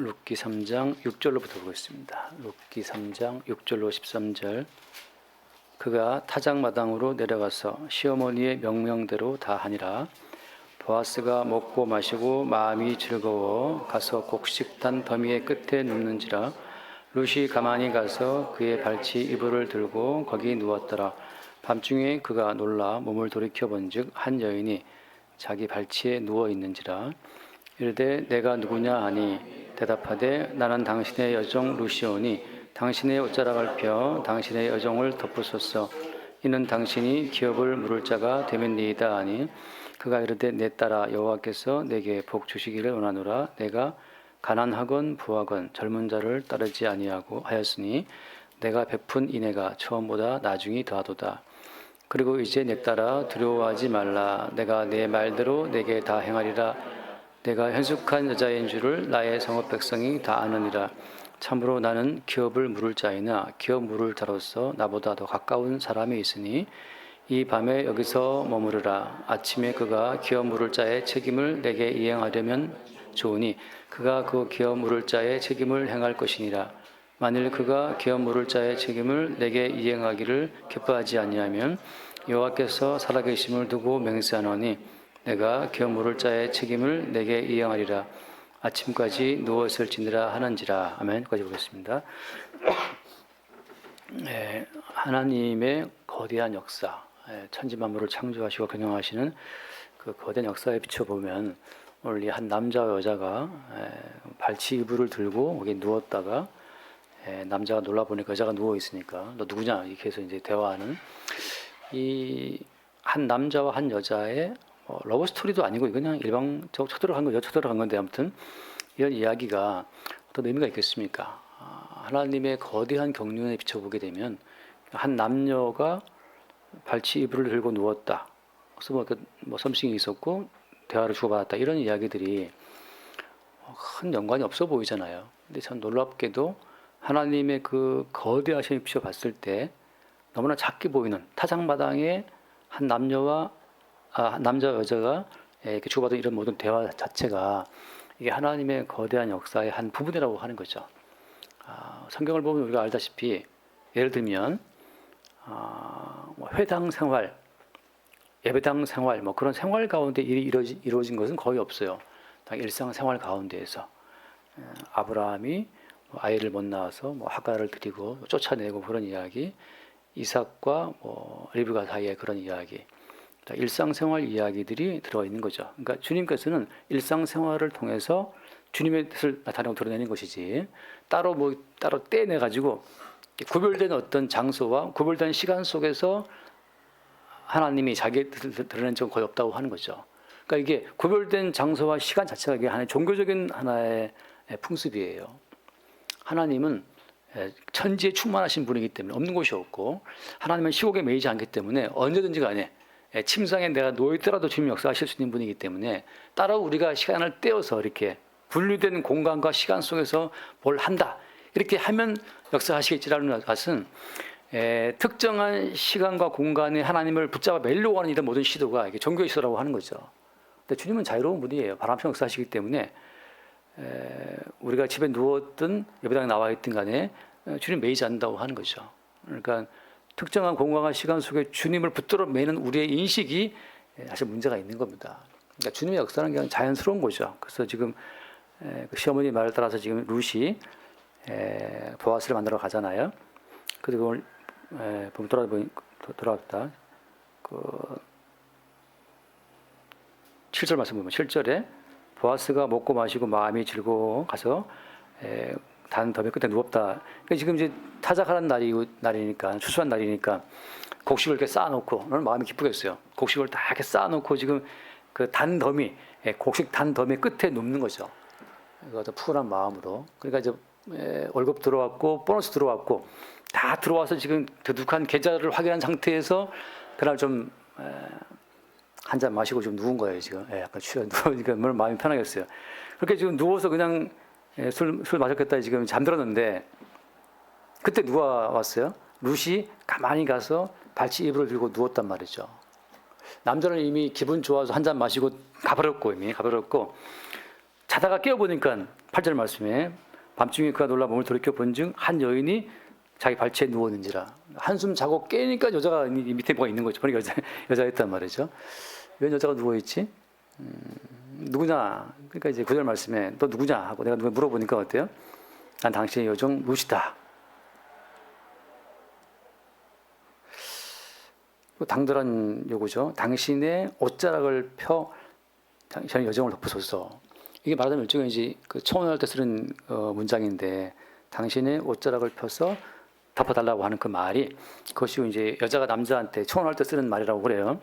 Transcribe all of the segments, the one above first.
룻기 3장 6절로부터 보겠습니다. 룻기 3장 6절로 13절. 그가 타작마당으로 내려가서 시어머니의 명령대로 다 하니라. 보아스가 먹고 마시고 마음이 즐거워 가서 곡식단 더미의 끝에 눕는지라. 룻이 가만히 가서 그의 발치 이불을 들고 거기 누웠더라. 밤중에 그가 놀라 몸을 돌이켜 본즉 한 여인이 자기 발치에 누워 있는지라. 이르되 내가 누구냐 하니 대답하되 나는 당신의 여종 룻이오니 당신의 옷자락을 펴 당신의 여종을 덮으소서. 이는 당신이 기업을 물을 자가 되면니이다 하니 그가 이르되 내 딸아 여호와께서 내게 복 주시기를 원하노라. 내가 가난하건 부하건 젊은 자를 따르지 아니하고 하였으니 내가 베푼 인애가 처음보다 나중이 더하도다. 그리고 이제 내 딸아 두려워하지 말라. 내가 내 말대로 내게 다 행하리라. 내가 현숙한 여자인 줄을 나의 성읍 백성이 다 아느니라. 참으로 나는 기업을 물을 자이나 기업 물을 자로서 나보다 더 가까운 사람이 있으니 이 밤에 여기서 머무르라. 아침에 그가 기업 물을 자의 책임을 내게 이행하려면 좋으니 그가 그 기업 물을 자의 책임을 행할 것이니라. 만일 그가 기업 물을 자의 책임을 내게 이행하기를 기뻐하지 아니하면 여호와께서 살아계심을 두고 맹세하노니 내가 기업 물을 자의 책임을 내게 이행하리라. 아침까지 누워있을지니라 하는지라. 아멘. 여기까지 보겠습니다. 하나님의 거대한 역사, 천지만물을 창조하시고 경영하시는 그 거대한 역사에 비춰보면 오늘 이 한 남자와 여자가 발치 이불을 들고 거기 누웠다가 남자가 놀라보니까 여자가 누워있으니까 너 누구냐 이렇게 해서 이제 대화하는 이 한 남자와 한 여자의 러브 스토리도 아니고 그냥 일방적으로 쳐들어간 거죠. 쳐들어간 건데 아무튼 이런 이야기가 어떤 의미가 있겠습니까? 하나님의 거대한 경륜에 비춰보게 되면 한 남녀가 발치 이불을 들고 누웠다. 그래서 뭐 썸씽이 있었고 대화를 주고받았다. 이런 이야기들이 큰 연관이 없어 보이잖아요. 근데 참 놀랍게도 하나님의 그 거대하심에 비춰봤을 때 너무나 작게 보이는 타작마당에 한 남자와 여자가 이렇게 주고받은 이런 모든 대화 자체가 이게 하나님의 거대한 역사의 한 부분이라고 하는 거죠. 성경을 보면 우리가 알다시피 예를 들면 회당 생활, 예배당 생활, 뭐 그런 생활 가운데 일이 이루어진 것은 거의 없어요. 일상 생활 가운데에서 아브라함이 아이를 못 낳아서 하가를 드리고 쫓아내고 그런 이야기, 이삭과 리브가 사이의 그런 이야기, 일상생활 이야기들이 들어 있는 거죠. 그러니까 주님께서는 일상생활을 통해서 주님의 뜻을 나타내고 드러내는 것이지 따로 떼내 가지고 구별된 어떤 장소와 구별된 시간 속에서 하나님이 자기의 뜻을 드러낸 적은 거의 없다고 하는 거죠. 그러니까 이게 구별된 장소와 시간 자체가 이게 하나의 종교적인 하나의 풍습이에요. 하나님은 천지에 충만하신 분이기 때문에 없는 곳이 없고 하나님은 시국에 매이지 않기 때문에 언제든지 간에 침상에 내가 놓여있더라도 주님 역사하실 수 있는 분이기 때문에 따로 우리가 시간을 떼어서 이렇게 분류된 공간과 시간 속에서 뭘 한다 이렇게 하면 역사하시겠지라는 것은 특정한 시간과 공간에 하나님을 붙잡아 매려고 하는 이런 모든 시도가 이게 종교의 시도라고 하는 거죠. 근데 주님은 자유로운 분이에요. 바람처럼 역사하시기 때문에 우리가 집에 누웠든 예배당에 나와 있든 간에 주님 매이지 않는다고 하는 거죠. 그러니까 특정한 공간과 시간 속에 주님을 붙들어 매는 우리의 인식이 사실 문제가 있는 겁니다. 그러니까 주님의 역사는 그냥 자연스러운 거죠. 그래서 지금 그 시어머니 말을 따라서 지금 룻이 보아스를 만나러 가잖아요. 그리고 보면 돌아왔다. 그 7절 말씀 보면 7절에 보아스가 먹고 마시고 마음이 즐거워 가서 단 더미 끝에 누웠다. 그러니까 지금 이제 타작하는 날이니까 추수한 날이니까 곡식을 이렇게 쌓아놓고 너는 마음이 기쁘겠어요. 곡식을 다 이렇게 쌓아놓고 지금 그 단 더미 곡식 단 더미 끝에 눕는 거죠. 그것도 푸근한 마음으로. 그러니까 이제 월급 들어왔고 보너스 들어왔고 다 들어와서 지금 두둑한 계좌를 확인한 상태에서 그날 좀 한 잔 마시고 좀 누운 거예요. 지금 약간 누우니까 마음이 편하겠어요. 그렇게 지금 누워서 그냥 술 마셨겠다 지금 잠들었는데 그때 누가 왔어요? 룻이 가만히 가서 발치 이불을 들고 누웠단 말이죠. 남자는 이미 기분 좋아서 한 잔 마시고 가버렸고 자다가 깨어보니까 8절 말씀에 밤중에 그가 놀라 몸을 돌이켜 본즉 한 여인이 자기 발치에 누웠는지라. 한숨 자고 깨니까 여자가 이 밑에 뭐가 있는 거죠. 그러니까 여자였단 말이죠. 왜 여자가 누워있지? 누구냐? 그러니까 이제 9절 말씀에 너 누구냐? 하고 내가 누가 물어보니까 어때요? 난 당신의 여종 룻이다. 당돌한 요구죠. 당신의 옷자락을 펴 당신의 여정을 덮으소서. 이게 말하자면 일종의 이제 그 청혼할 때 쓰는 문장인데 당신의 옷자락을 펴서 덮어달라고 하는 그 말이 그것이 이제 여자가 남자한테 청혼할 때 쓰는 말이라고 그래요.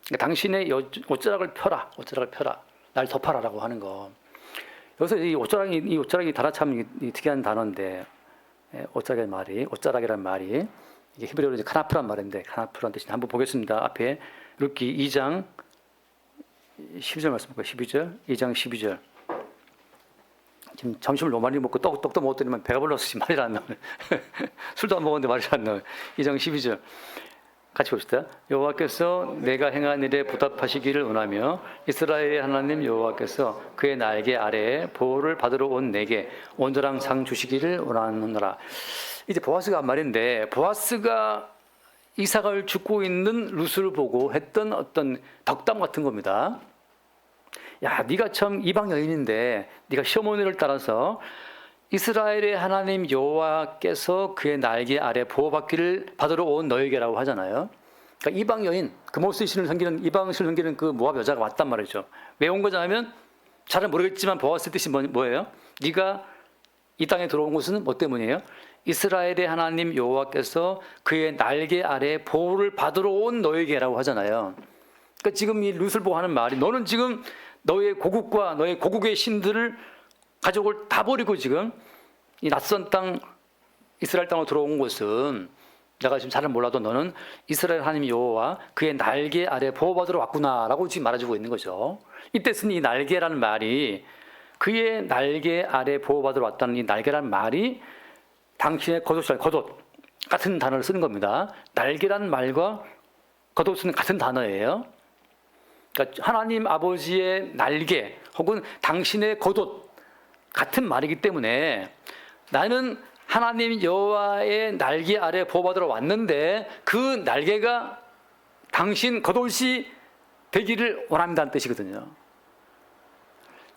그러니까 당신의 옷자락을 펴라, 옷자락을 펴라, 날 덮어라라고 하는 거. 여기서 이 옷자락이 단어 참 특이한 단어인데 옷자락이라는 말이 이게 히브리어로 이제 카나프란 말인데 카나프란 뜻이 한번 보겠습니다. 앞에 룻기 2장 12절 말씀 볼까요? 12절, 2장 12절. 지금 점심을 너무 많이 먹고 떡도 먹었더니만 배가 불러서 지금 말이 안 나와요. 술도 안 먹었는데 말이 안 나와요. 2장 12절. 같이 봅시다. 여호와께서 내가 행한 일에 보답하시기를 원하며 이스라엘의 하나님 여호와께서 그의 날개 아래에 보호를 받으러 온 내게 온전한 상 주시기를 원하노라. 이제 보아스가 한 말인데 보아스가 이삭을 죽고 있는 룻을 보고 했던 어떤 덕담 같은 겁니다. 야, 네가 참 이방 여인인데 네가 시어머니를 따라서 이스라엘의 하나님 여호와께서 그의 날개 아래 보호받기를 받으러 온 너에게라고 하잖아요. 그러니까 이방 여인, 그모스 신을 섬기는 이방 신을 섬기는 그 모압 여자가 왔단 말이죠. 왜 온 거냐면 잘은 모르겠지만 보아스 뜻이 뭐예요? 네가 이 땅에 들어온 것은 뭐 때문이에요? 이스라엘의 하나님 여호와께서 그의 날개 아래 보호를 받으러 온 너에게라고 하잖아요. 그러니까 지금 이 룻을 보고 하는 말이 너는 지금 너의 고국과 너의 고국의 신들을 가족을 다 버리고 지금 이 낯선 땅 이스라엘 땅으로 들어온 것은 내가 지금 잘은 몰라도 너는 이스라엘 하나님 여호와 그의 날개 아래 보호받으러 왔구나라고 지금 말해주고 있는 거죠. 이때 쓴 이 날개라는 말이 그의 날개 아래 보호받으러 왔다는 이 날개라는 말이 당신의 겉옷 같은 단어를 쓰는 겁니다. 날개라는 말과 겉옷은 같은 단어예요. 그러니까 하나님 아버지의 날개 혹은 당신의 겉옷 같은 말이기 때문에 나는 하나님 여호와의 날개 아래 보호받으러 왔는데 그 날개가 당신 겉옷이 되기를 원한다는 뜻이거든요.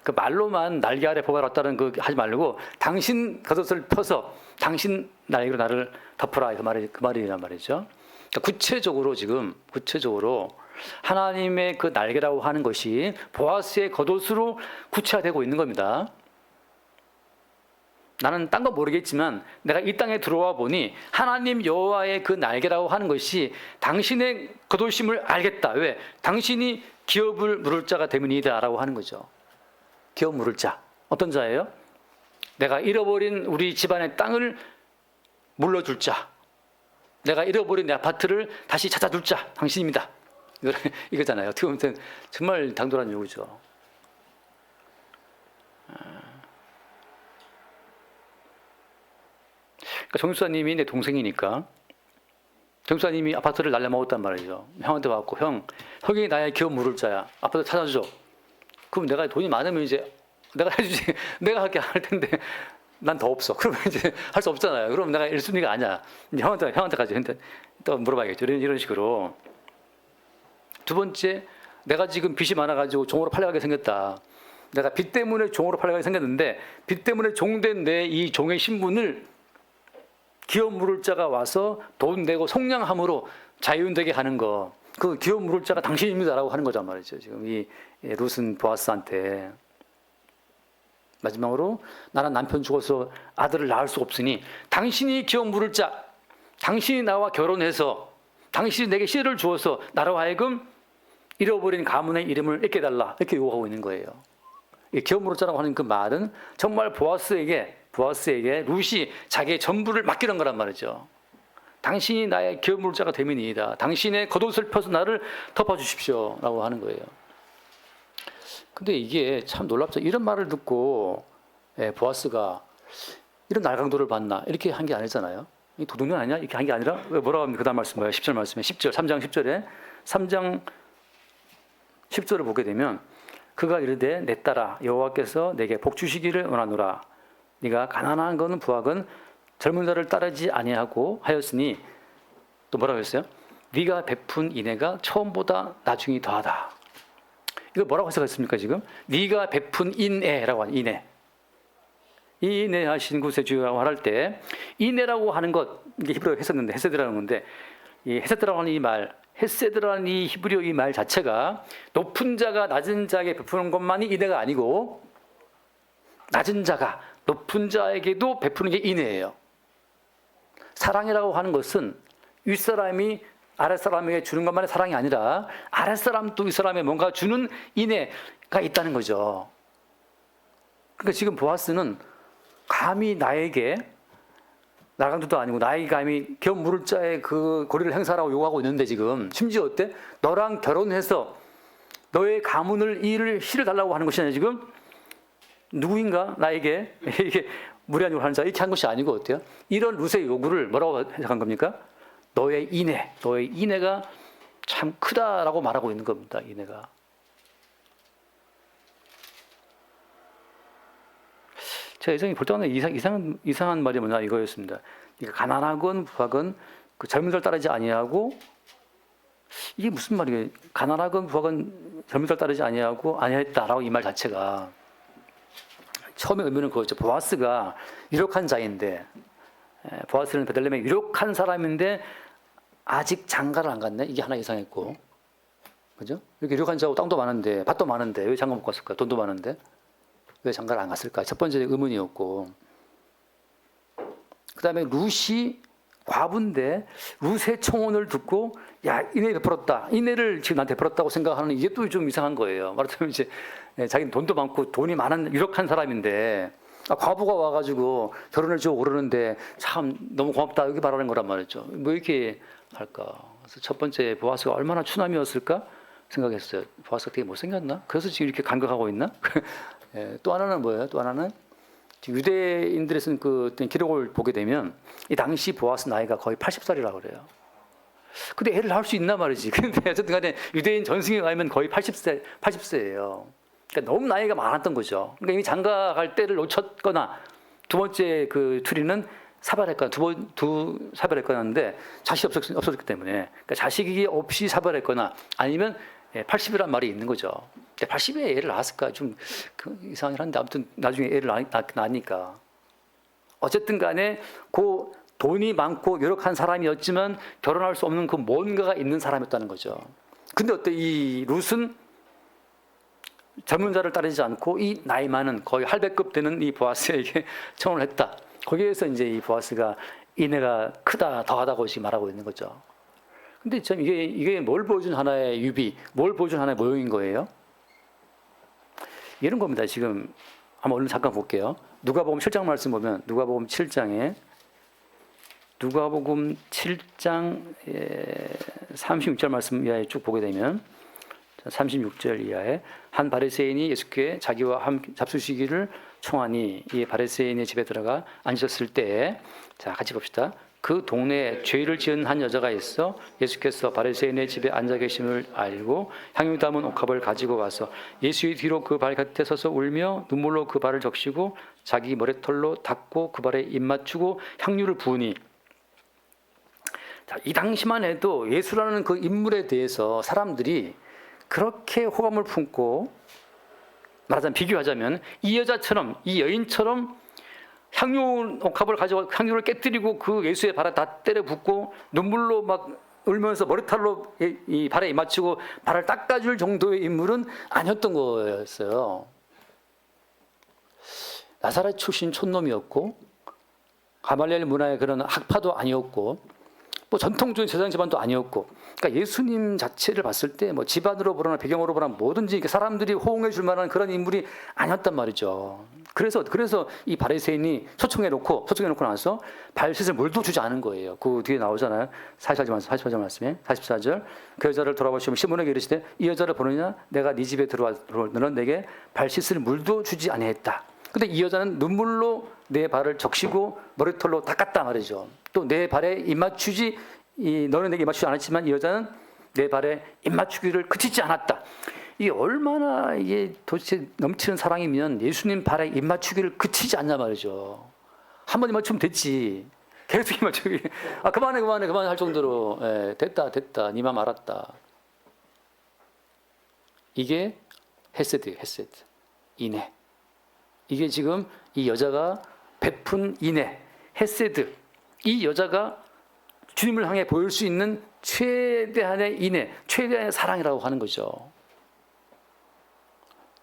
그 말로만 날개 아래 보호받으러 왔다는 그 하지 말고 당신 겉옷을 펴서 당신 날개로 나를 덮어라 그 말이란 말이죠. 그러니까 구체적으로 하나님의 그 날개라고 하는 것이 보아스의 겉옷으로 구체화되고 있는 겁니다. 나는 딴 거 모르겠지만 내가 이 땅에 들어와 보니 하나님 여호와의 그 날개라고 하는 것이 당신의 겉옷임을 알겠다. 왜? 당신이 기업을 물을 자가 되면이다 라고 하는 거죠. 기업 물을 자. 어떤 자예요? 내가 잃어버린 우리 집안의 땅을 물러줄 자. 내가 잃어버린 내 아파트를 다시 찾아줄 자. 당신입니다. 이거잖아요. 어떻게 보면 정말 당돌한 요구죠. 그러니까 정수사님이 내 동생이니까 정수사님이 아파트를 날려먹었단 말이죠. 형한테 와갖고 형이 나의 기업 물을 자야. 아파트 찾아줘. 그럼 내가 돈이 많으면 이제 내가 해주지. 내가 할게 할 텐데 난 더 없어. 그러면 이제 할 수 없잖아요. 그럼 내가 1순위가 아니야. 형한테까지 또 물어봐야겠죠. 이런 식으로. 두 번째, 내가 지금 빚이 많아가지고 종으로 팔려가게 생겼다. 내가 빚 때문에 종으로 팔려가게 생겼는데 빚 때문에 종된 내 이 종의 신분을 기업 물을 자가 와서 돈 내고 속량함으로 자유되게 하는 거. 그 기업 물을 자가 당신입니다라고 하는 거란 말이죠. 지금 이 룻은 보아스한테. 마지막으로 나는 남편 죽어서 아들을 낳을 수 없으니 당신이 기업 물을 자, 당신이 나와 결혼해서 당신이 내게 씨를 주어서 나로 하여금 잃어버린 가문의 이름을 잊게 달라 이렇게 요구하고 있는 거예요. 이 기업 물을 자라고 하는 그 말은 정말 보아스에게 룻이 자기의 전부를 맡기는 거란 말이죠. 당신이 나의 기업 물을 자가 되면이다. 당신의 겉옷을 펴서 나를 덮어주십시오 라고 하는 거예요. 근데 이게 참 놀랍죠. 이런 말을 듣고 보아스가 이런 날강도를 받나 이렇게 한 게 아니잖아요. 이 도둑년 아니야? 이렇게 한 게 아니라 뭐라고 합니까? 그 다음 말씀 뭐예요? 10절 말씀에 3장 10절에 3장 10절을 보게 되면 그가 이르되 내 딸아 여호와께서 내게 복 주시기를 원하노라. 네가 가난한 거는 부하건 젊은 자를 따르지 아니하고 하였으니 또 뭐라고 했어요? 네가 베푼 인애가 처음보다 나중이 더하다. 이거 뭐라고 해석했습니까 지금? 네가 베푼 인애라고 하는 인애. 이 인애하신 구세주라고 할 때 인애라고 하는 것 이게 히브리어 했었는데 헤세드라는 건데 이 헤세드라고 하는 이 말 헤세드라는 이 히브리어 이 말 자체가 높은 자가 낮은 자에게 베푸는 것만이 인애가 아니고 낮은 자가 높은 자에게도 베푸는 게 인애예요. 사랑이라고 하는 것은 윗사람이 아랫사람에게 주는 것만이 사랑이 아니라 아랫사람도 윗사람에 뭔가 주는 인애가 있다는 거죠. 그러니까 지금 보아스는 감히 나에게 나강도도 아니고 나에게 감히 겸 물을 자의 그 고리를 행사하라고 요구하고 있는데 지금 심지어 어때? 너랑 결혼해서 너의 가문을 일을 실을 달라고 하는 것이 아니라 지금 누구인가 나에게 이게 무리한 요구를 하는 자 이렇게 한 것이 아니고 어때요? 이런 룻의 요구를 뭐라고 해석한 겁니까? 너의 인애가 참 크다라고 말하고 있는 겁니다. 인애가. 제가 예전에 볼 때마다 이상한 말이 뭐냐 이거였습니다. 그러니까 가난하건 부하건 그 젊은 자를 따르지 아니하고 이게 무슨 말이에요? 가난하건 부하건 젊은 자를 따르지 아니했다라고 이 말 자체가 처음에 의미는 그거죠. 보아스가 유력한 자인데 보아스는 베들레헴에 유력한 사람인데 아직 장가를 안 갔네. 이게 하나 이상했고, 그죠? 이렇게 유력한 자고 땅도 많은데 밭도 많은데 왜 장가 못 갔을까? 돈도 많은데 왜 장가를 안 갔을까? 첫 번째 의문이었고, 그 다음에 룻이 과부인데 룻의 청혼을 듣고 야 인애 베풀었다, 인애를 지금 나한테 베풀었다고 생각하는 이게 또 좀 이상한 거예요. 말하자면 이제 자기는 돈도 많고 돈이 많은 유력한 사람인데 과부가 와가지고 결혼을 줘 오르는데 참 너무 고맙다 이렇게 말하는 거란 말이죠. 뭐 이렇게 할까? 그래서 첫 번째 보아스가 얼마나 추남이었을까 생각했어요. 보아스가 되게 못생겼나? 그래서 지금 이렇게 감격하고 있나? 또 하나는 뭐예요? 또 하나는 유대인들의 쓴 그 어떤 기록을 보게 되면 이 당시 보아스 나이가 거의 80살이라고 그래요. 근데 애를 낳을 수 있나 말이지. 근데 어쨌든 간에 유대인 전승에 가면 거의 80세예요. 그러니까 너무 나이가 많았던 거죠. 그러니까 이미 장가 갈 때를 놓쳤거나 두 번째 그 추리는 사발했거나 두 사발했거나인데 자식이 없었기 때문에 그러니까 자식이 없이 사발했거나 아니면 80이란 말이 있는 거죠. 80에 애를 낳았을까 좀 이상하긴 한데 아무튼 나중에 애를 낳으니까 어쨌든 간에 그 돈이 많고 유력한 사람이었지만 결혼할 수 없는 그 뭔가가 있는 사람이었다는 거죠. 근데 어때 이 룻은 젊은 자를 따르지 않고 이 나이 많은 거의 할배급 되는 이 보아스에게 청혼을 했다. 거기에서 이제 이 보아스가 인애가 크다 더하다고 지금 말하고 있는 거죠. 근데 참 이게 뭘 보여준 하나의 유비, 뭘 보여준 하나의 모형인 거예요? 이런 겁니다. 지금 한번 얼른 잠깐 볼게요. 누가복음 7장 말씀 보면 누가복음 7장 36절 말씀 이하에 쭉 보게 되면 36절 이하에 한 바리새인이 예수께 자기와 함께 잡수시기를 청하니 이 바리새인의 집에 들어가 앉으셨을 때 자 같이 봅시다. 그 동네에 죄를 지은 한 여자가 있어 예수께서 바리새인의 집에 앉아 계심을 알고 향유 담은 옥합을 가지고 와서 예수의 뒤로 그 발 곁에 서서 울며 눈물로 그 발을 적시고 자기 머리털로 닦고 그 발에 입 맞추고 향유를 부으니 자, 이 당시만 해도 예수라는 그 인물에 대해서 사람들이 그렇게 호감을 품고 말하자면 비교하자면 이 여자처럼 이 여인처럼 향유 옥합을 가지고 향유를 깨뜨리고 그 예수의 발에 다 때려 붓고 눈물로 막 울면서 머리털로 이 발에 맞추고 발을 닦아줄 정도의 인물은 아니었던 거였어요. 나사렛 출신 촌놈이었고 가말리엘 문화의 그런 학파도 아니었고 뭐 전통적인 제사장 집안도 아니었고, 그러니까 예수님 자체를 봤을 때 뭐 집안으로 보거나 배경으로 보거나 뭐든지 사람들이 호응해 줄 만한 그런 인물이 아니었단 말이죠. 그래서 이 바리새인이 초청해 놓고 나서 발 씻을 물도 주지 않은 거예요. 그 뒤에 나오잖아요. 44절 말씀에 44절 그 여자를 돌아보시면 시몬에게 이르시되 이 여자를 보느냐 내가 네 집에 들어오는 내게 발 씻을 물도 주지 아니했다. 근데 이 여자는 눈물로 내 발을 적시고 머리털로 닦았다 말이죠. 또 내 발에 입맞추지 너는 내게 입맞추지 않았지만 이 여자는 내 발에 입맞추기를 그치지 않았다. 이게 얼마나 이게 도대체 넘치는 사랑이면 예수님 발에 입 맞추기를 그치지 않냐 말이죠. 한 번 입 맞추면 됐지. 계속 입 맞추기. 아 그만해 할 정도로 됐다 네 맘 알았다. 이게 헤세드예요. 헤세드. 인애. 이게 지금 이 여자가 베푼 인애, 헤세드. 이 여자가 주님을 향해 보일 수 있는 최대한의 인애, 최대한의 사랑이라고 하는 거죠.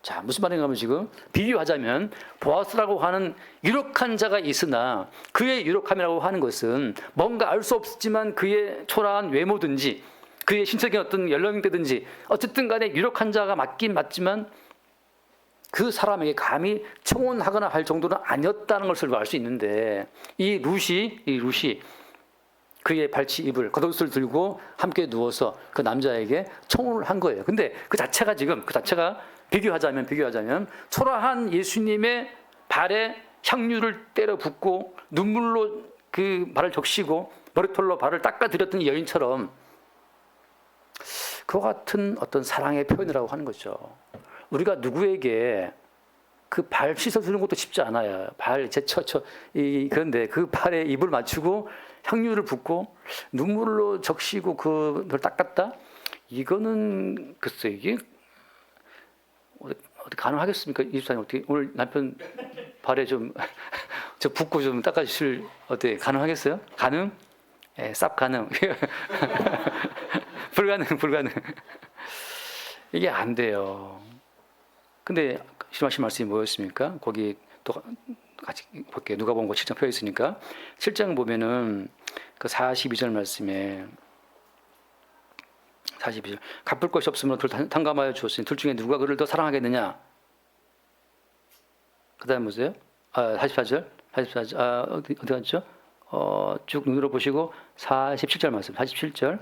자, 무슨 말인가 하면 지금 비교하자면 보아스라고 하는 유력한 자가 있으나 그의 유력함이라고 하는 것은 뭔가 알 수 없지만 그의 초라한 외모든지 그의 신적인 어떤 연령대든지 어쨌든 간에 유력한 자가 맞긴 맞지만 그 사람에게 감히 청혼하거나 할 정도는 아니었다는 것을 알 수 있는데 이 루시 그의 발치 입을 겉옷을 들고 함께 누워서 그 남자에게 청혼을 한 거예요. 근데 그 자체가 비교하자면 초라한 예수님의 발에 향유를 때려 붓고 눈물로 그 발을 적시고 머리털로 발을 닦아드렸던 이 여인처럼 그와 같은 어떤 사랑의 표현이라고 하는 거죠. 우리가 누구에게 그 발 씻어주는 것도 쉽지 않아요. 발 그런데 그 발에 입을 맞추고 향유를 붓고 눈물로 적시고 그걸 닦았다? 이거는 글쎄 이게 어떻게 가능하겠습니까? 이집사님 어떻게 오늘 남편 발에 좀 저 붓고 좀 닦아주실 어때 가능하겠어요? 가능? 쌉 가능. 불가능. 이게 안 돼요. 근데 말씀하신 말씀이 뭐였습니까? 거기 또 같이 볼게요. 누가복음 7장 펴 있으니까 7장 보면은 그 42절 말씀에 42절 갚을 것이 없으므로 둘 탕감하여 주었으니 둘 중에 누가 그를 더 사랑하겠느냐? 그다음 보세요. 44절 어디 갔죠? 쭉 눈으로 보시고 47절 말씀 47절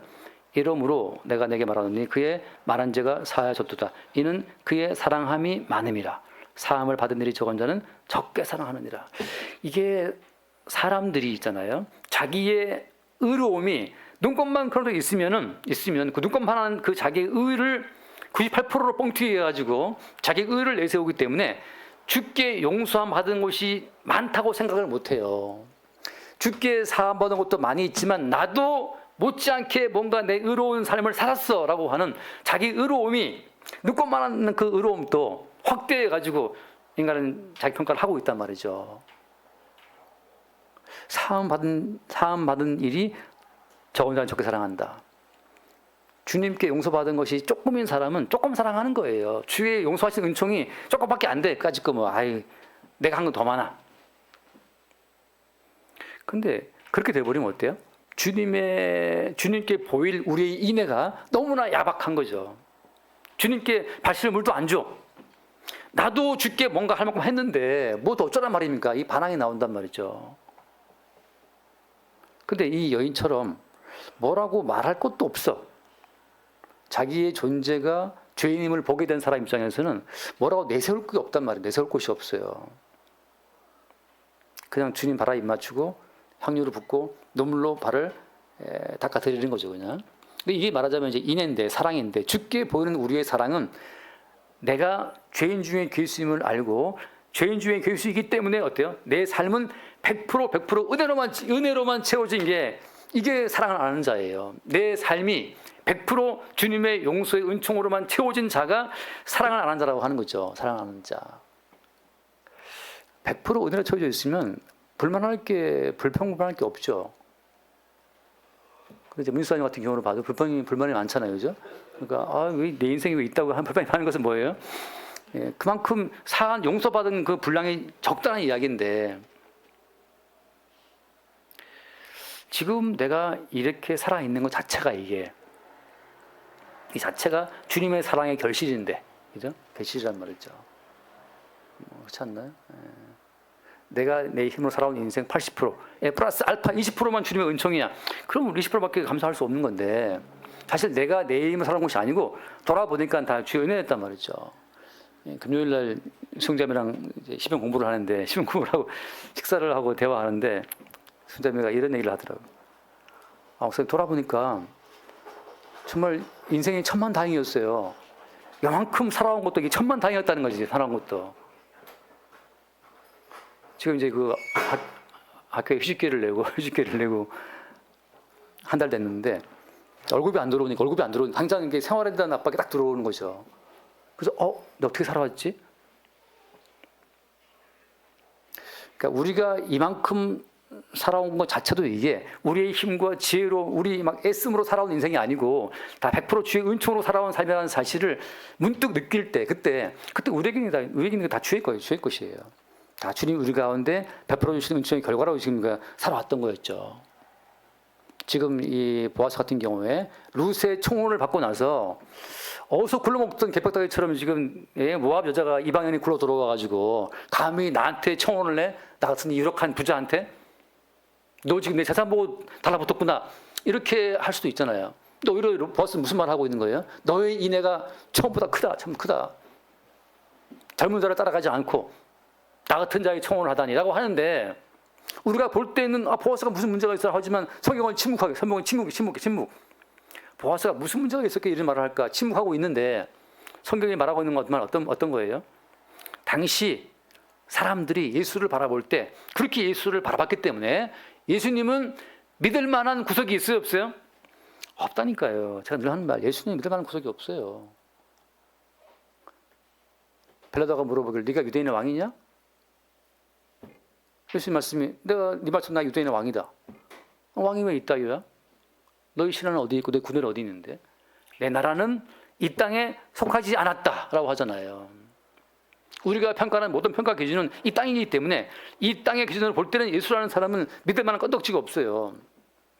이러므로 내가 내게 말하노니 그의 말한 죄가 사하여졌도다. 이는 그의 사랑함이 많음이라. 사함을 받은 일이 적은 자는 적게 사랑하느니라. 이게 사람들이 있잖아요. 자기의 의로움이 눈곱만 그런 데 있으면 그 눈곱만한 그 자기의 의를 98%로 뻥튀기 해가지고 자기 의를 내세우기 때문에 주께 용서함 받은 것이 많다고 생각을 못해요. 주께 사함 받은 것도 많이 있지만 나도 못지않게 뭔가 내 의로운 삶을 살았어라고 하는 자기 의로움이 눈곱만한 그 의로움도 확대해가지고 인간은 자기 평가를 하고 있단 말이죠. 사함 받은 일이 적은 자는 적게 사랑한다. 주님께 용서받은 것이 조금인 사람은 조금 사랑하는 거예요. 주의 용서하신 은총이 조금밖에 안 돼. 까짓 거 내가 한 건 더 많아. 근데 그렇게 돼버리면 어때요? 주님께 보일 우리의 인애가 너무나 야박한 거죠. 주님께 발실 물도 안 줘. 나도 주께 뭔가 할 만큼 했는데 뭐 더 어쩌란 말입니까? 이 반항이 나온단 말이죠. 근데 이 여인처럼 뭐라고 말할 것도 없어. 자기의 존재가 죄인임을 보게 된 사람 입장에서는 뭐라고 내세울 게 없단 말이에요. 내세울 곳이 없어요. 그냥 주님 발에 입 맞추고 향유를 붓고 눈물로 발을 닦아드리는 거죠, 그냥. 근데 이게 말하자면 이제 인애인데, 사랑인데, 주께 보이는 우리의 사랑은 내가 죄인 중에 괴수임을 알고 죄인 중에 괴수이기 때문에 어때요? 내 삶은 100% 은혜로만 채워진 게 이게 사랑을 아는 자예요. 내 삶이 100% 주님의 용서의 은총으로만 채워진 자가 사랑을 아는 자라고 하는 거죠. 사랑을 아는 자. 100% 은혜로 채워져 있으면 불만할 게 없죠. 그래서 민수사님 같은 경우를 봐도 불만이 많잖아요, 그죠? 그러니까 왜 내 인생이 왜 있다고 하는 불만이 많은 것은 뭐예요? 그만큼 사한 용서받은 그 분량이 적다는 이야기인데 지금 내가 이렇게 살아 있는 것 자체가 이 자체가 주님의 사랑의 결실인데, 그죠? 결실이란 말이죠. 그렇지 않나요? 내가 내 힘으로 살아온 인생 80% 플러스 알파 20%만 주님의 은총이야. 그럼 우리 20%밖에 감사할 수 없는 건데 사실 내가 내 힘으로 살아온 것이 아니고 돌아보니까 다 주의 은혜였단 말이죠. 금요일날 승자매랑 시편 공부를 하는데 시편 공부를 하고 식사를 하고 대화하는데 승자매가 이런 얘기를 하더라고요. 목사님 돌아보니까 정말 인생이 천만다행이었어요. 요만큼 살아온 것도 이게 천만다행이었다는 거지. 살아온 것도. 지금 이제 그 학교에 휴직계를 내고 한 달 됐는데 월급이 안 들어오니까 당장 이게 생활에 대한 압박이 딱 들어오는 거죠. 그래서 너 어떻게 살아왔지? 그러니까 우리가 이만큼 살아온 것 자체도 이게 우리의 힘과 지혜로 우리 막 애씀으로 살아온 인생이 아니고 다 100% 주의 은총으로 살아온 삶이라는 사실을 문득 느낄 때 그때 우리에게는 다 주의 것이에요. 다 주님 우리 가운데 베풀어 주시는 은총의 결과로 지금 우리가 살아왔던 거였죠. 지금 이 보아스 같은 경우에 룻의 청혼을 받고 나서 어디서 굴러먹던 개벽다귀처럼 지금 모압 여자가 이방인이 굴러 들어와가지고 감히 나한테 청혼을 내? 나 같은 유력한 부자한테? 너 지금 내 재산 보고 달라붙었구나. 이렇게 할 수도 있잖아요. 또 오히려 보아스는 무슨 말 하고 있는 거예요? 너의 인애가 처음보다 크다. 참 크다. 젊은 자를 따라가지 않고 나 같은 자의 청혼을 하다니 라고 하는데 우리가 볼 때는 보아스가 무슨 문제가 있어 하지만 성경은 침묵. 보아스가 무슨 문제가 있었기에 이런 말을 할까? 침묵하고 있는데 성경이 말하고 있는 것만 어떤 거예요? 당시 사람들이 예수를 바라볼 때 그렇게 예수를 바라봤기 때문에 예수님은 믿을 만한 구석이 있어요, 없어요? 없다니까요. 제가 늘 하는 말, 예수님 믿을 만한 구석이 없어요. 빌라도가 물어보길 네가 유대인의 왕이냐? 예수님 말씀이 내가 네 말씀 나 유대인의 왕이다. 왕이 왜 있다 이거야? 너희 신하는 어디 있고 내 군대는 어디 있는데? 내 나라는 이 땅에 속하지 않았다라고 하잖아요. 우리가 평가하는 모든 평가 기준은 이 땅이기 때문에 이 땅의 기준으로 볼 때는 예수라는 사람은 믿을 만한 건덕지가 없어요.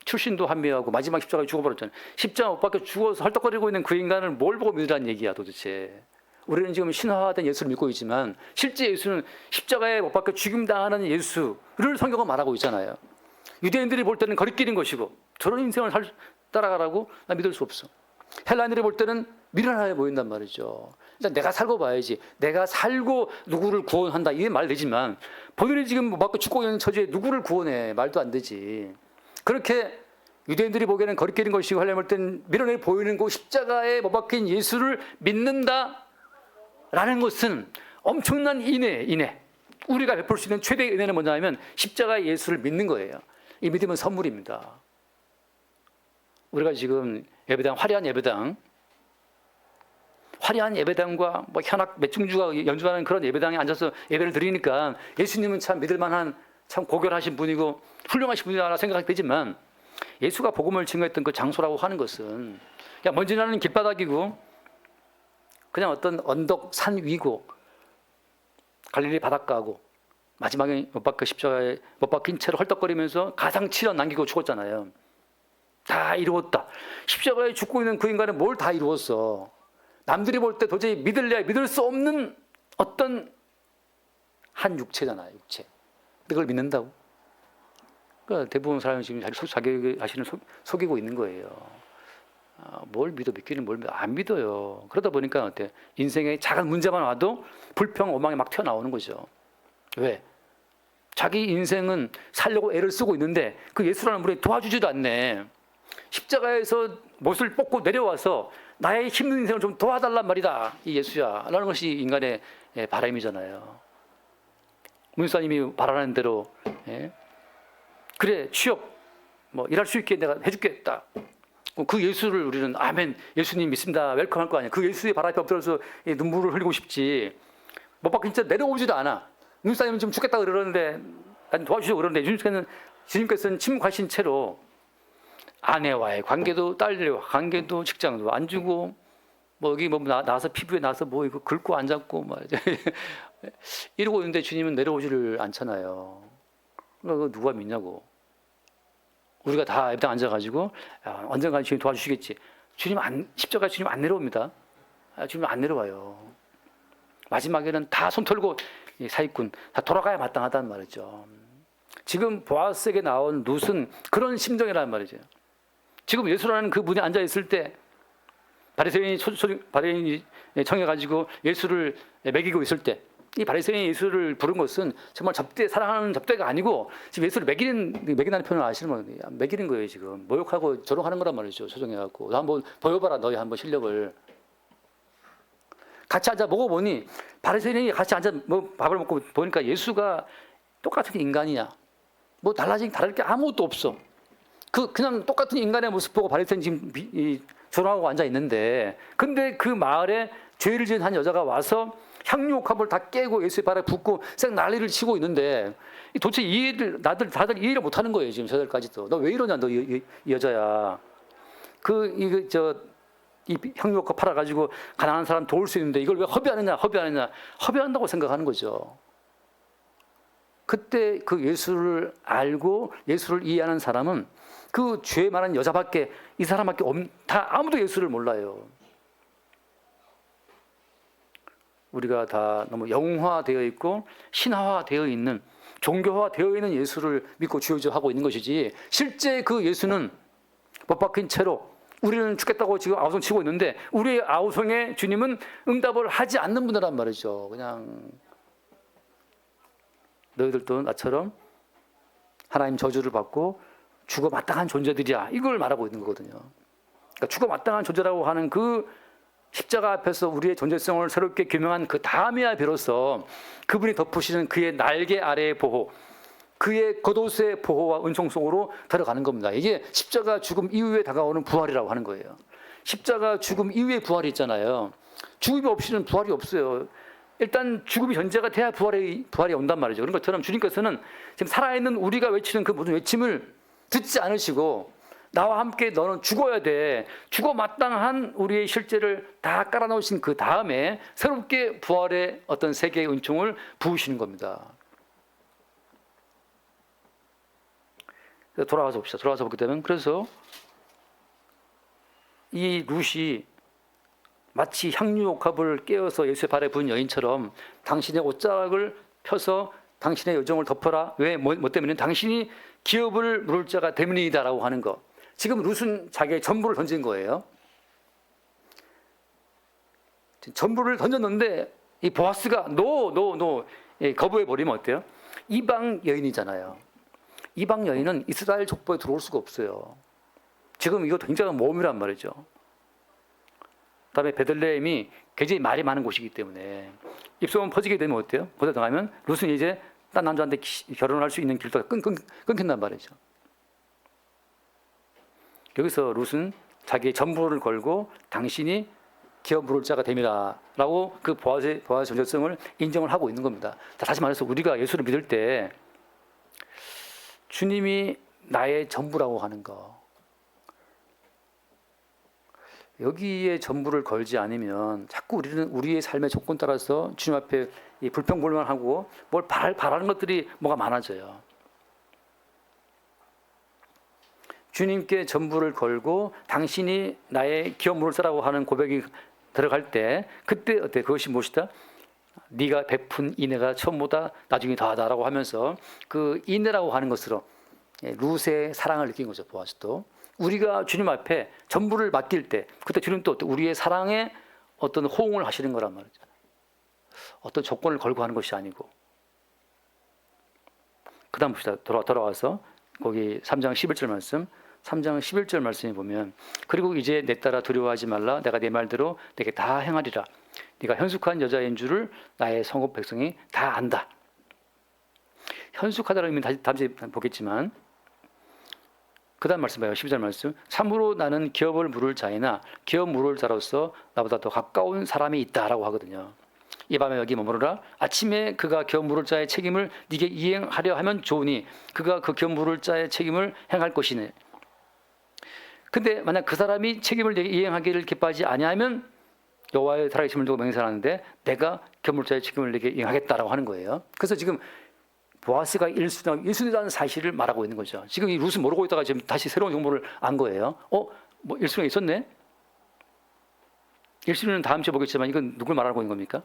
출신도 한미하고 마지막 십자가에 죽어버렸잖아요. 십자가 못 박혀 죽어서 헐떡거리고 있는 그 인간을 뭘 보고 믿으라는 얘기야 도대체. 우리는 지금 신화화된 예수를 믿고 있지만 실제 예수는 십자가에 못 박혀 죽임당하는 예수를 성경은 말하고 있잖아요. 유대인들이 볼 때는 거리끼린 것이고 저런 인생을 따라가라고 나 믿을 수 없어. 헬라인들이 볼 때는 미련하게 보인단 말이죠. 일단 내가 살고 봐야지. 내가 살고 누구를 구원한다 이게 말 되지만 본인이 지금 못 박혀 죽고 있는 처지에 누구를 구원해 말도 안 되지. 그렇게 유대인들이 보기에는 거리끼린 것이고 헬라인들 볼 때는 미련해 보이는 거 십자가에 못 박힌 예수를 믿는다 라는 것은 엄청난 인애. 우리가 베풀 수 있는 최대의 은혜는 뭐냐면 십자가의 예수를 믿는 거예요. 이 믿음은 선물입니다. 우리가 지금 예배당, 화려한 예배당과 뭐 현악 몇 중주가 연주하는 그런 예배당에 앉아서 예배를 드리니까 예수님은 참 믿을 만한 참 고결하신 분이고 훌륭하신 분이라고 생각하게 되지만 예수가 복음을 증거했던 그 장소라고 하는 것은 그냥 먼지 나는 길바닥이고 그냥 어떤 언덕 산 위고 갈릴리 바닷가고 마지막에 못 박혀 십자가에 못 박힌 채로 헐떡거리면서 가상치료 남기고 죽었잖아요. 다 이루었다. 십자가에 죽고 있는 그 인간은 뭘 다 이루었어. 남들이 볼 때 도저히 믿을 수 없는 어떤 한 육체잖아요. 육체. 근데 그걸 믿는다고? 그러니까 대부분 사람이 지금 자기 자신을 속이고 있는 거예요. 뭘 믿어 믿기는 뭘 믿어 안 믿어요. 그러다 보니까 어때? 인생에 작은 문제만 와도 불평, 오망이 막 튀어나오는 거죠. 왜? 자기 인생은 살려고 애를 쓰고 있는데 그 예수라는 분이 도와주지도 않네. 십자가에서 못을 뽑고 내려와서 나의 힘든 인생을 좀 도와달란 말이다. 이 예수야. 라는 것이 인간의 바람이잖아요. 문사님이 바라는 대로 그래 취업 뭐 일할 수 있게 내가 해주겠다. 그 예수를 우리는 아멘 예수님 믿습니다 웰컴할 거 아니야. 그 예수의 바람이 엎드려서 눈물을 흘리고 싶지. 못 박힌 채 내려오지도 않아. 문사님은 좀 죽겠다 그러는데 난 도와주시고 그러는데 주님께서는 침묵하신 채로 아내와의 관계도 딸들과 관계도 직장도 안 주고 뭐 여기 뭐 나와서 피부에 나서 뭐 이거 긁고 앉았고 뭐 이러고 있는데 주님은 내려오지를 않잖아요. 그거 누가 믿냐고. 우리가 다 예배당 앉아가지고 언젠가 주님 도와주시겠지. 십자가 주님 안 내려옵니다. 주님 안 내려와요. 마지막에는 다 손 털고 사기꾼 다 돌아가야 마땅하다는 말이죠. 지금 보아스에게 나온 룻은 그런 심정이라는 말이죠. 지금 예수라는 그 분이 앉아 있을 때 바리새인이 청해가지고 예수를 먹이고 있을 때 이 바리새인이 예수를 부른 것은 정말 사랑하는 접대가 아니고 지금 예수를 먹이는 표현을 아시는 분이 먹이는 거예요. 지금 모욕하고 조롱하는 거란 말이죠. 조종해갖고 너 한번 보여봐라 너희 한번 실력을. 같이 앉아 먹어보니 바리새인이 같이 앉아 밥을 먹고 보니까 예수가 똑같은 인간이냐, 뭐 다를 게 아무것도 없어. 그냥 똑같은 인간의 모습 보고 바리새인 지금 조롱하고 앉아 있는데, 근데 그 마을에 죄를 지은 한 여자가 와서 향유옥합을 다 깨고 예수의 발에 붓고 쌩 난리를 치고 있는데, 도대체 다들 이해를 못하는 거예요. 지금 저들까지도. 너 왜 이러냐, 너 이 여자야. 이 향유옥합 팔아가지고 가난한 사람 도울 수 있는데 이걸 왜 허비한다고 생각하는 거죠. 그때 그 예수를 알고 예수를 이해하는 사람은 그 죄 많은 여자밖에, 이 사람밖에 다 아무도 예수를 몰라요. 우리가 다 너무 영화되어 있고 신화화되어 있는, 종교화되어 있는 예수를 믿고 주여주하고 있는 것이지, 실제 그 예수는 못 박힌 채로 우리는 죽겠다고 지금 아우성 치고 있는데 우리의 아우성에 주님은 응답을 하지 않는 분이란 말이죠. 그냥 너희들도 나처럼 하나님 저주를 받고 죽어 마땅한 존재들이야, 이걸 말하고 있는 거거든요. 그러니까 죽어 마땅한 존재라고 하는 그 십자가 앞에서 우리의 존재성을 새롭게 규명한 그 다음에야 비로소 그분이 덮으시는 그의 날개 아래의 보호, 그의 겉옷의 보호와 은총 속으로 들어가는 겁니다. 이게 십자가 죽음 이후에 다가오는 부활이라고 하는 거예요. 십자가 죽음 이후에 부활이 있잖아요. 죽음이 없이는 부활이 없어요. 일단 죽음이 전제가 돼야 부활이 온단 말이죠. 그런 것처럼 주님께서는 지금 살아있는 우리가 외치는 그 모든 외침을 듣지 않으시고, 나와 함께 너는 죽어야 돼, 죽어 마땅한 우리의 실제를 다 깔아놓으신 그 다음에 새롭게 부활의 어떤 세계의 은총을 부으시는 겁니다. 돌아가서 봅시다. 돌아가서 보게 되면, 그래서 이 룻이 마치 향유옥합을 깨어서 예수의 발에 부은 여인처럼 당신의 옷자락을 펴서 당신의 여정을 덮어라. 왜? 뭐 때문에? 당신이 기업을 물을 자가 때문이다라고 하는 거. 지금 룻은 자기의 전부를 던진 거예요. 전부를 던졌는데 이 보아스가 거부해버리면 어때요? 이방 여인이잖아요. 이방 여인은 이스라엘 족보에 들어올 수가 없어요. 지금 이거 굉장한 모험이란 말이죠. 그다음에 베들레헴이 굉장히 말이 많은 곳이기 때문에 입소문 퍼지게 되면 어때요? 보다 더 가면 룻은 이제 딴 남자한테 결혼할 수 있는 길도 끊긴단 말이죠. 여기서 룻은 자기의 전부를 걸고 당신이 기업 물을 자가 됨이라라고 그 보아스의 존재성을 인정을 하고 있는 겁니다. 다시 말해서 우리가 예수를 믿을 때 주님이 나의 전부라고 하는 거, 여기에 전부를 걸지 않으면 자꾸 우리는 우리의 삶의 조건 따라서 주님 앞에 불평불만하고 뭘 바라는 것들이 뭐가 많아져요. 주님께 전부를 걸고 당신이 나의 기업 물을 자라고 하는 고백이 들어갈 때, 그때 어때? 그것이 무엇이다? 네가 베푼 인애가 처음보다 나중에 더하다라고 하면서 그 인애라고 하는 것으로 룻의 사랑을 느낀 거죠. 보아스도 우리가 주님 앞에 전부를 맡길 때, 그때 주님 또 우리의 사랑에 어떤 호응을 하시는 거란 말이죠. 어떤 조건을 걸고 하는 것이 아니고. 그 다음 봅시다. 돌아와서 거기 3장 11절 말씀, 3장 11절 말씀에 보면, 그리고 이제 내 따라 두려워하지 말라. 내가 내 말대로 내게 다 행하리라. 네가 현숙한 여자인 줄을 나의 성읍 백성이 다 안다. 현숙하다라는 의미는 다시 보겠지만, 그 다음 말씀 봐요. 12절 말씀. 참으로 나는 기업을 물을 자이나 기업 물을 자로서 나보다 더 가까운 사람이 있다라고 하거든요. 이 밤에 여기 머무르라. 아침에 그가 기업 물을 자의 책임을 네게 이행하려 하면 좋으니 그가 그 기업 물을 자의 책임을 행할 것이네. 근데 만약 그 사람이 책임을 내게 이행하기를 기뻐하지 아니하면 여호와의 살아계심을 두고 맹세하는데 내가 기업 물을 자의 책임을 내게 이행하겠다라고 하는 거예요. 그래서 지금 보아스가 일순이라는 사실을 말하고 있는 거죠. 지금 이 룻은 모르고 있다가 지금 다시 새로운 정보를 안 거예요. 뭐 일순이 있었네? 일순이는 다음 주에 보겠지만 이건 누굴 말하고 있는 겁니까?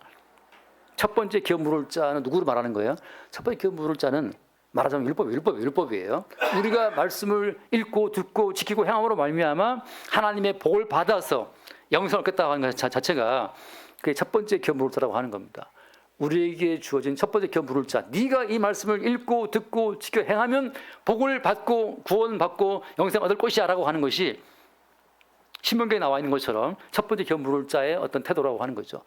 첫 번째 기업 물을 자는 누구를 말하는 거예요? 첫 번째 기업 물을 자는 말하자면 율법이에요. 우리가 말씀을 읽고 듣고 지키고 행함으로 말미암아 하나님의 복을 받아서 영생을 얻겠다고 하는 것 자체가 그게 첫 번째 기업 물을 자라고 하는 겁니다. 우리에게 주어진 첫 번째 기업 물을 자, 네가 이 말씀을 읽고 듣고 지켜 행하면 복을 받고 구원받고 영생 얻을 것이야 라고 하는 것이 신명기에 나와 있는 것처럼 첫 번째 기업 물을 자의 어떤 태도라고 하는 거죠.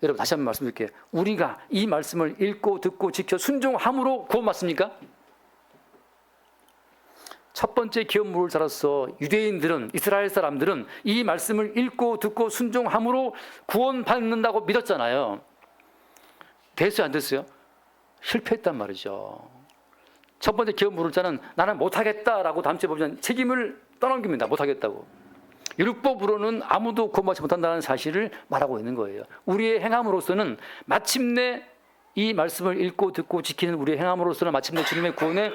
여러분 다시 한번 말씀드릴게요. 우리가 이 말씀을 읽고 듣고 지켜 순종함으로 구원받습니까? 첫 번째 기업 물을 자로서 유대인들은, 이스라엘 사람들은 이 말씀을 읽고 듣고 순종함으로 구원받는다고 믿었잖아요. 됐어요, 안 됐어요? 실패했단 말이죠. 첫 번째 기업 물을 자는 나는 못하겠다라고 다음 주에 보면 책임을 떠넘깁니다. 못하겠다고. 율법으로는 아무도 구원받지 못한다는 사실을 말하고 있는 거예요. 우리의 행함으로서는 마침내 이 말씀을 읽고 듣고 지키는 우리의 행함으로서는 마침내 주님의 구원에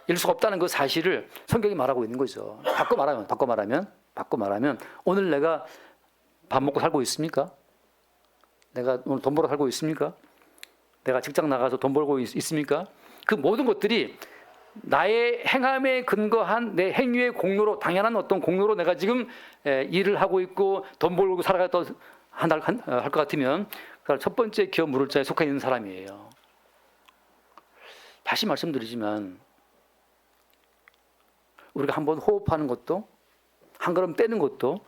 이룰 수가 없다는 그 사실을 성경이 말하고 있는 거죠. 바꿔 말하면 오늘 내가 밥 먹고 살고 있습니까? 내가 오늘 돈 벌어 살고 있습니까? 내가 직장 나가서 돈 벌고 있습니까? 그 모든 것들이 나의 행함에 근거한 내 행위의 공로로, 당연한 어떤 공로로 내가 지금 일을 하고 있고 돈 벌고 살아가다 할 것 같으면 첫 번째 기업 물을 자에 속해 있는 사람이에요. 다시 말씀드리지만 우리가 한번 호흡하는 것도, 한 걸음 떼는 것도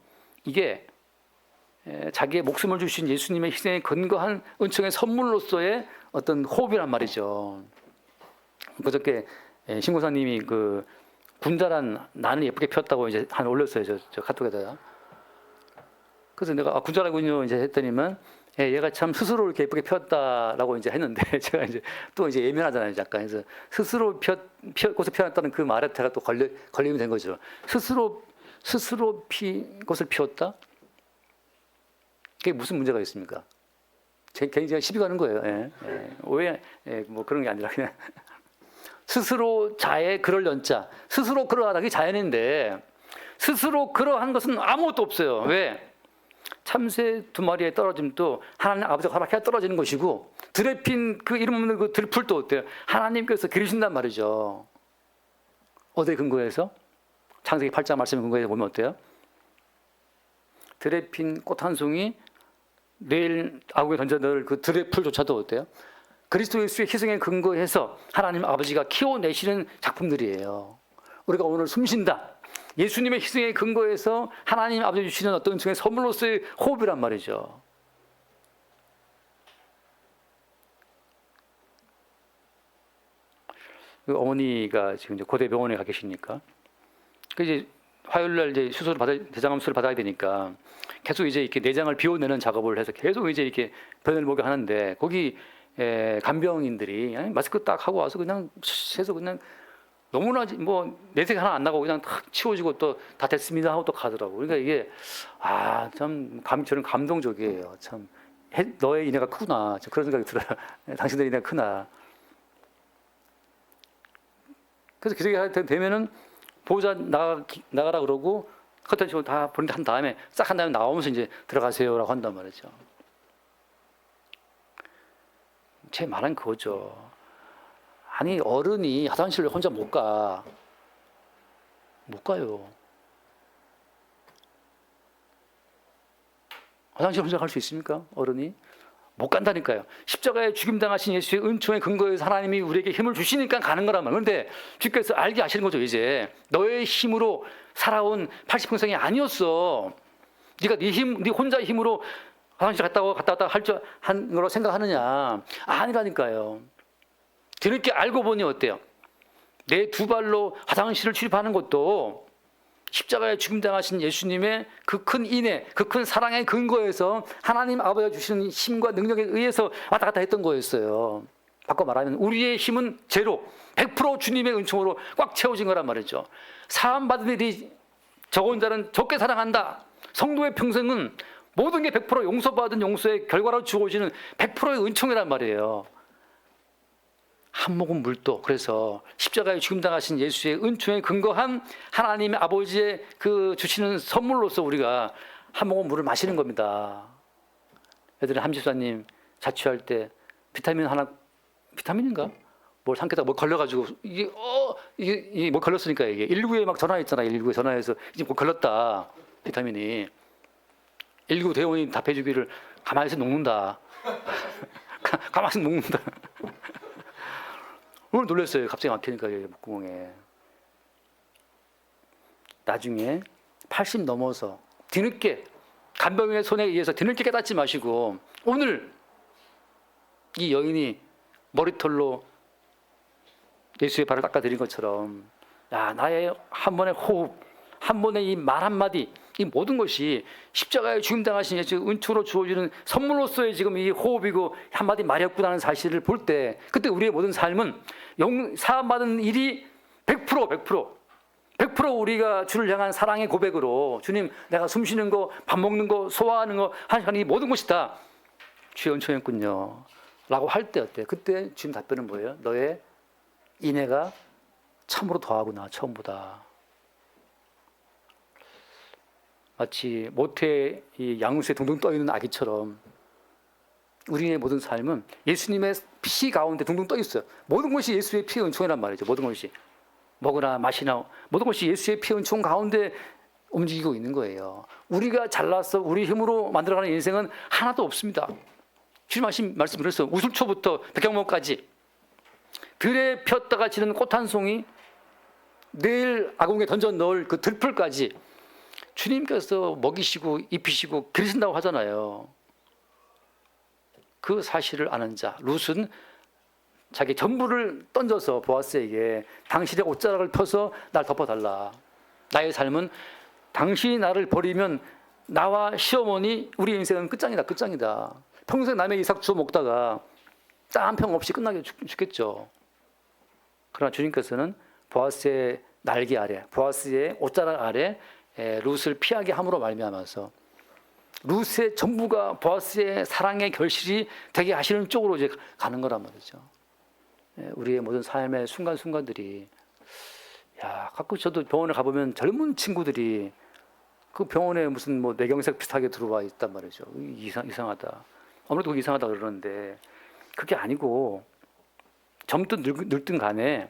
이게 자기의 목숨을 주신 예수님의 희생에 근거한 은총의 선물로서의 어떤 호흡이란 말이죠. 그저께 신고사님이 그 군자란 나는 예쁘게 폈다고 이제 한 올렸어요, 저 카톡에다가. 그래서 내가 군자라군요 이제 했더니만 얘가 참 스스로 이렇게 예쁘게 폈다라고 이제 했는데 제가 이제 또 이제 예민하잖아요, 약간. 그래서 스스로 꽃을 피웠다는 그 말에 제가 또 걸리면 된 거죠. 스스로 꽃을 피웠다? 그게 무슨 문제가 있습니까? 굉장히 시비 가는 거예요. 왜 뭐 그런 게 아니라 그냥 스스로 자에 그럴 연자, 스스로 그러하다기 자연인데 스스로 그러한 것은 아무것도 없어요. 왜? 참새 2마리에 떨어짐도 하나님 아버지가 허락해 떨어지는 것이고, 들에 핀 그 이름 없는 그 들풀도 어때요? 하나님께서 기르신단 말이죠. 어디에 근거해서? 창세기 8장 말씀에 근거해서 보면 어때요? 들에 핀 꽃 한 송이 내일 아궁에 던져 넣을 그 들의 풀조차도 어때요? 그리스도 예수의 희생에 근거해서 하나님 아버지가 키워내시는 작품들이에요. 우리가 오늘 숨쉰다. 예수님의 희생에 근거해서 하나님 아버지 주시는 어떤 은총의 선물로서의 호흡이란 말이죠. 그 어머니가 지금 이제 고대 병원에 가 계시니까, 그 이제 화요일 날 이제 대장암 수술을 받아야 되니까 계속 이제 이렇게 내장을 비워내는 작업을 해서 계속 이제 이렇게 변을 보게 하는데, 거기 간병인들이 마스크 딱 하고 와서 그냥 해서 그냥 너무나 뭐 내색 하나 안 나고 그냥 탁 치워지고 또 다 됐습니다 하고 또 가더라고. 그러니까 이게 참 저는 감동적이에요. 참 너의 인애가 크구나, 그런 생각이 들어요. 당신들의 인애가 크나. 그래서 기적이 되면은 보호자 나가라 그러고 커튼 치고 다 한 다음에 싹 한 다음에 나오면서 이제 들어가세요라고 한단 말이죠. 제 말은 그거죠. 아니, 어른이 화장실을 혼자 못 가요. 화장실 혼자 갈 수 있습니까? 어른이? 못 간다니까요. 십자가에 죽임당하신 예수의 은총의 근거에서 하나님이 우리에게 힘을 주시니까 가는 거란 말이에요. 그런데 주께서 알게 하시는 거죠. 이제 너의 힘으로 살아온 80평생이 아니었어. 네가 네 혼자 힘으로 화장실 갔다 왔다 한 거로 생각하느냐? 아니라니까요. 뒤늦게 알고 보니 어때요? 내 2발로 화장실을 출입하는 것도 십자가에 죽임당하신 예수님의 그 큰 인애, 그 큰 사랑의 근거에서 하나님 아버지가 주시는 힘과 능력에 의해서 왔다 갔다 했던 거였어요. 바꿔 말하면 우리의 힘은 제로, 100% 주님의 은총으로 꽉 채워진 거란 말이죠. 사함받은 일이 적은 자는 적게 사랑한다. 성도의 평생은 모든 게 100% 용서받은 용서의 결과로 주어지는 100%의 은총이란 말이에요. 한 모금 물도, 그래서 십자가에 죽임당하신 예수의 은총에 근거한 하나님의 아버지의 그 주시는 선물로서 우리가 한 모금 물을 마시는 겁니다. 애들은 함집사님 자취할 때 비타민인가? 뭘 삼켰다가 뭐 걸려가지고 이게 뭐 걸렸으니까 이게 119에 막 전화했잖아요. 119에 전화해서 이제 뭐 걸렸다, 비타민이. 119 대원이 답해주기를 가만히 있어 녹는다. 가만히 있어 녹는다. 오늘 놀랐어요. 갑자기 막히니까 목구멍에. 나중에 80 넘어서 뒤늦게 간병인의 손에 의해서 뒤늦게 깨닫지 마시고 오늘 이 여인이 머리털로 예수의 발을 닦아드린 것처럼 야, 나의 한 번의 호흡, 한 번의 이 말 한마디, 이 모든 것이 십자가에 죽임당하신 예수의 은총으로 주어지는 선물로서의 지금 이 호흡이고 한마디 말이었구나는 사실을 볼 때 그때 우리의 모든 삶은 사함받은 일이 100% 우리가 주를 향한 사랑의 고백으로 주님 내가 숨쉬는 거, 밥 먹는 거, 소화하는 거, 하는 이 모든 것이 다 주의 은총이었군요 라고 할 때 어때? 그때 주님 답변은 뭐예요? 너의 인애가 참으로 더하구나 처음보다. 마치 모태의 이 양수에 둥둥 떠있는 아기처럼 우리의 모든 삶은 예수님의 피 가운데 둥둥 떠있어요. 모든 것이 예수의 피의 은총이란 말이죠. 모든 것이 먹으나 마시나 모든 것이 예수의 피의 은총 가운데 움직이고 있는 거예요. 우리가 잘나서 우리 힘으로 만들어가는 인생은 하나도 없습니다. 주님 말씀드렸어요. 우슬초부터 백향목까지 들에 폈다가 지는 꽃 한 송이 내일 아궁에 던져 넣을 그 들풀까지 주님께서 먹이시고 입히시고 기르신다고 하잖아요. 그 사실을 아는 자 룻은 자기 전부를 던져서 보아스에게 당신의 옷자락을 펴서 날 덮어달라. 나의 삶은 당신이 나를 버리면 나와 시어머니 우리 인생은 끝장이다. 평생 남의 이삭 주워 먹다가 딱 한 평 없이 끝나게 죽겠죠. 그러나 주님께서는 보아스의 날개 아래, 보아스의 옷자락 아래 룻을 피하게 함으로 말미암아서 룻의 전부가 보아스의 사랑의 결실이 되게 하시는 쪽으로 이제 가는 거란 말이죠. 우리의 모든 삶의 순간순간들이 가끔 저도 병원에 가보면 젊은 친구들이 그 병원에 무슨 뭐 뇌경색 비슷하게 들어와 있단 말이죠. 이상하다. 아무래도 이상하다 그러는데 그게 아니고 젊든 늙든 간에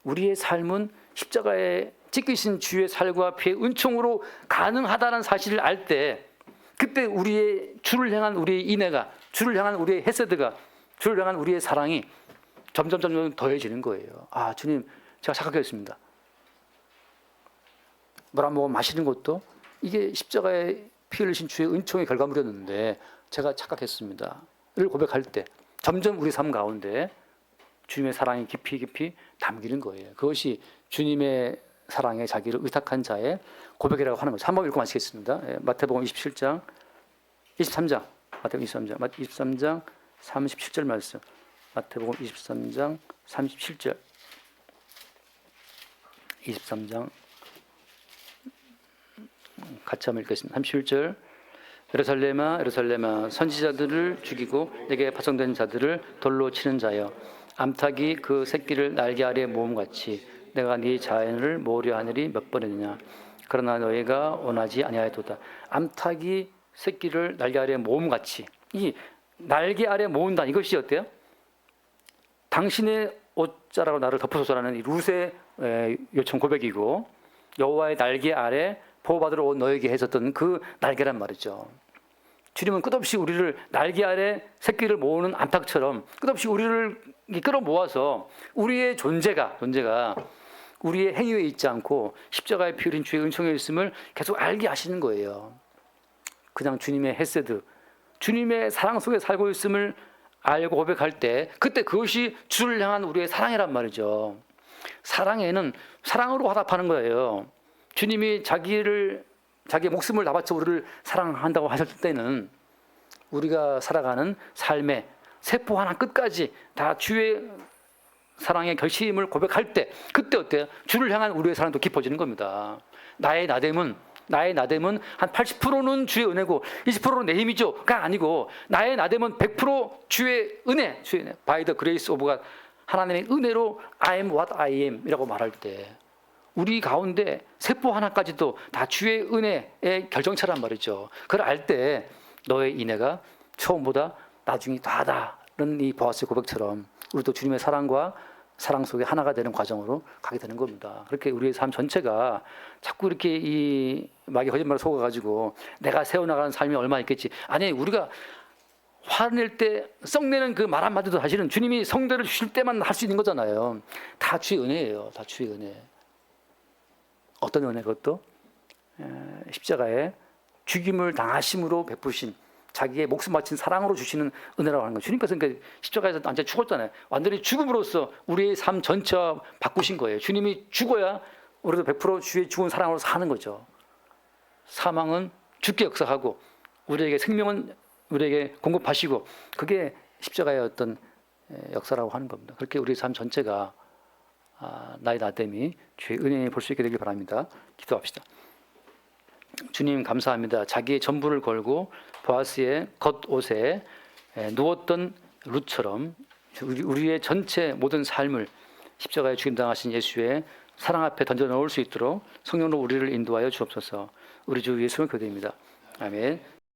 우리의 삶은 십자가에 찢기신 주의 살과 피의 은총으로 가능하다는 사실을 알 때 그때 우리의 주를 향한 우리의 인애가, 주를 향한 우리의 헤세드가, 주를 향한 우리의 사랑이 점점 더해지는 거예요. 아, 주님, 제가 착각했습니다. 물 한 모금 마시는 것도 이게 십자가에 피 흘리신 주의 은총의 결과물이었는데 제가 착각했습니다. 를 고백할 때 점점 우리 삶 가운데 주님의 사랑이 깊이 담기는 거예요. 그것이 주님의 사랑에 자기를 의탁한 자의 고백이라고 하는 거죠. 한번 읽고 마치겠습니다. 마태복음 23장 37절 말씀. 마태복음 23장 37절. 23장 같이 한번 읽겠습니다. 31절. 예루살렘아 선지자들을 죽이고 내게 파송된 자들을 돌로 치는 자여 암탉이 그 새끼를 날개 아래에 모음같이 내가 네 자연을 모으려 하늘이 몇 번이느냐. 그러나 너희가 원하지 아니하였도다. 암탉이 새끼를 날개 아래에 모음같이, 이 날개 아래에 모은다, 이것이 어때요? 당신의 옷자락으로 나를 덮어서라는 이 룻의 요청 고백이고 여호와의 날개 아래 보호받으러 온 너에게 해줬던 그 날개란 말이죠. 주님은 끝없이 우리를 날개 아래 새끼를 모으는 암탉처럼 끝없이 우리를 끌어모아서 우리의 존재가 우리의 행위에 있지 않고 십자가에 피 흘린 주의 은총에 있음을 계속 알게 하시는 거예요. 그냥 주님의 헤세드, 주님의 사랑 속에 살고 있음을 알고 고백할 때 그때 그것이 주를 향한 우리의 사랑이란 말이죠. 사랑에는 사랑으로 화답하는 거예요. 주님이 자기의 목숨을 다 바쳐 우리를 사랑한다고 하셨을 때는 우리가 살아가는 삶의 세포 하나 끝까지 다 주의 사랑의 결심을 고백할 때 그때 어때요? 주를 향한 우리의 사랑도 깊어지는 겁니다. 나의 나됨은 한 80%는 주의 은혜고 20%는 내 힘이죠가 아니고 나의 나됨은 100% 주의 은혜, by the grace of God, 하나님의 은혜로 I am what I am 이라고 말할 때 우리 가운데 세포 하나까지도 다 주의 은혜의 결정차란 말이죠. 그걸 알 때 너의 인애가 처음보다 나중이 다다는 이 보아스의 고백처럼 우리도 주님의 사랑과 사랑 속에 하나가 되는 과정으로 가게 되는 겁니다. 그렇게 우리의 삶 전체가 자꾸 이렇게 이 마귀 거짓말을 속아가지고 내가 세워나가는 삶이 얼마나 있겠지. 아니, 우리가 화낼 때 썩내는 그 말 한마디도 사실은 주님이 성대를 주실 때만 할 수 있는 거잖아요. 다 주의 은혜예요. 다 주의 은혜. 어떤 은혜? 그것도 십자가에 죽임을 당하심으로 베푸신 자기의 목숨 바친 사랑으로 주시는 은혜라고 하는 거예요. 주님께서 그러니까 십자가에서 완전히 죽었잖아요. 완전히 죽음으로써 우리의 삶 전체와 바꾸신 거예요. 주님이 죽어야 우리도 100% 주의 죽은 사랑으로 사는 거죠. 사망은 죽게 역사하고 우리에게 생명은 우리에게 공급하시고 그게 십자가의 어떤 역사라고 하는 겁니다. 그렇게 우리 삶 전체가 나의 나됨이 주의 은혜에 볼 수 있게 되길 바랍니다. 기도합시다. 주님 감사합니다. 자기의 전부를 걸고 보아스의 겉옷에 누웠던 룻처럼 우리의 전체 모든 삶을 십자가에 죽임당하신 예수의 사랑 앞에 던져 넣을 수 있도록 성령으로 우리를 인도하여 주옵소서. 우리 주 예수의 교대입니다. 아멘.